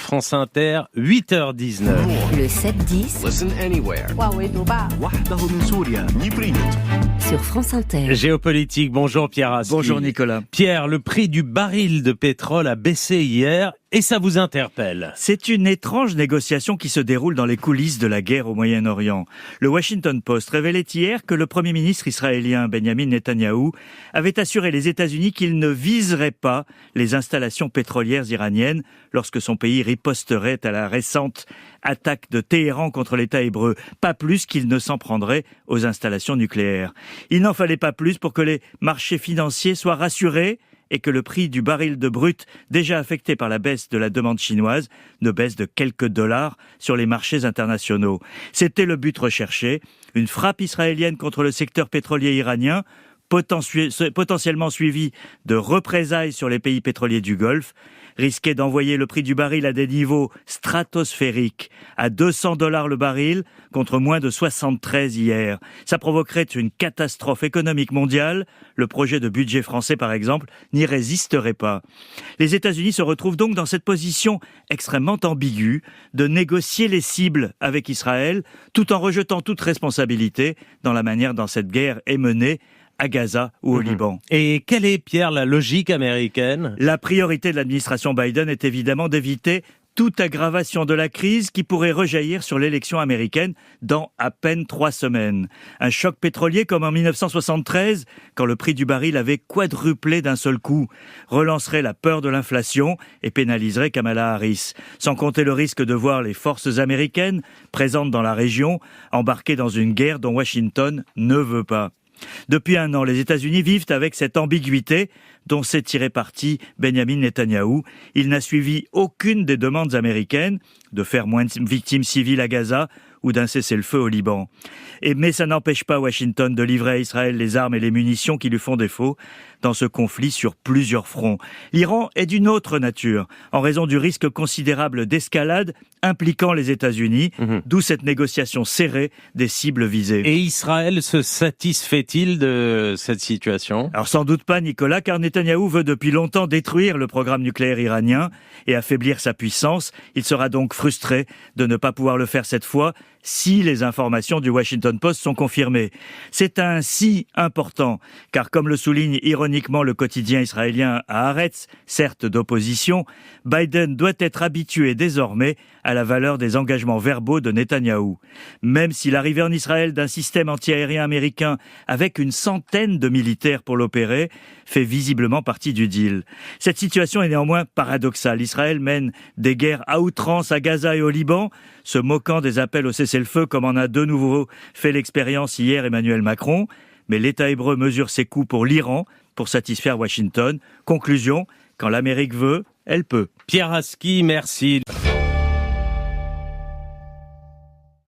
France Inter, 8h19. Le 7-10 Listen anywhere. sur France Inter. Géopolitique, bonjour Pierre Aski. Bonjour Nicolas. Pierre, le prix du baril de pétrole a baissé hier et ça vous interpelle. C'est une étrange négociation qui se déroule dans les coulisses de la guerre au Moyen-Orient. Le Washington Post révélait hier que le Premier ministre israélien Benjamin Netanyahou avait assuré les États-Unis qu'il ne viserait pas les installations pétrolières iraniennes lorsque son pays riposterait à la récente attaque de Téhéran contre l'État hébreu, pas plus qu'il ne s'en prendrait aux installations nucléaires. Il n'en fallait pas plus pour que les marchés financiers soient rassurés et que le prix du baril de brut, déjà affecté par la baisse de la demande chinoise, ne baisse de quelques dollars sur les marchés internationaux. C'était le but recherché, une frappe israélienne contre le secteur pétrolier iranien, potentiellement suivie de représailles sur les pays pétroliers du Golfe, risquait d'envoyer le prix du baril à des niveaux stratosphériques, à $200 le baril, contre moins de 73 hier. Ça provoquerait une catastrophe économique mondiale. Le projet de budget français, par exemple, n'y résisterait pas. Les États-Unis se retrouvent donc dans cette position extrêmement ambiguë de négocier les cibles avec Israël, tout en rejetant toute responsabilité dans la manière dont cette guerre est menée, à Gaza ou au Liban. Et quelle est, Pierre, la logique américaine ? La priorité de l'administration Biden est évidemment d'éviter toute aggravation de la crise qui pourrait rejaillir sur l'élection américaine dans à peine 3 semaines. Un choc pétrolier comme en 1973, quand le prix du baril avait quadruplé d'un seul coup, relancerait la peur de l'inflation et pénaliserait Kamala Harris. Sans compter le risque de voir les forces américaines présentes dans la région embarquées dans une guerre dont Washington ne veut pas. Depuis 1 an, les États-Unis vivent avec cette ambiguïté dont s'est tiré parti Benjamin Netanyahou. Il n'a suivi aucune des demandes américaines de faire moins de victimes civiles à Gaza ou d'un cessez-le-feu au Liban. Mais ça n'empêche pas Washington de livrer à Israël les armes et les munitions qui lui font défaut dans ce conflit sur plusieurs fronts. L'Iran est d'une autre nature, en raison du risque considérable d'escalade impliquant les États-Unis, d'où cette négociation serrée des cibles visées. Et Israël se satisfait-il de cette situation ? Alors sans doute pas, Nicolas, car Netanyahou veut depuis longtemps détruire le programme nucléaire iranien et affaiblir sa puissance. Il sera donc frustré de ne pas pouvoir le faire cette fois si les informations du Washington Post sont confirmées. C'est un si important, car comme le souligne ironiquement le quotidien israélien Haaretz, certes d'opposition, Biden doit être habitué désormais à la valeur des engagements verbaux de Netanyahou. Même si l'arrivée en Israël d'un système antiaérien américain avec une centaine de militaires pour l'opérer fait visiblement partie du deal. Cette situation est néanmoins paradoxale. Israël mène des guerres à outrance à Gaza et au Liban, se moquant des appels au cessez-le-feu comme en a de nouveau fait l'expérience hier Emmanuel Macron. Mais l'État hébreu mesure ses coûts pour l'Iran, pour satisfaire Washington. Conclusion, quand l'Amérique veut, elle peut. Pierre Aski, merci.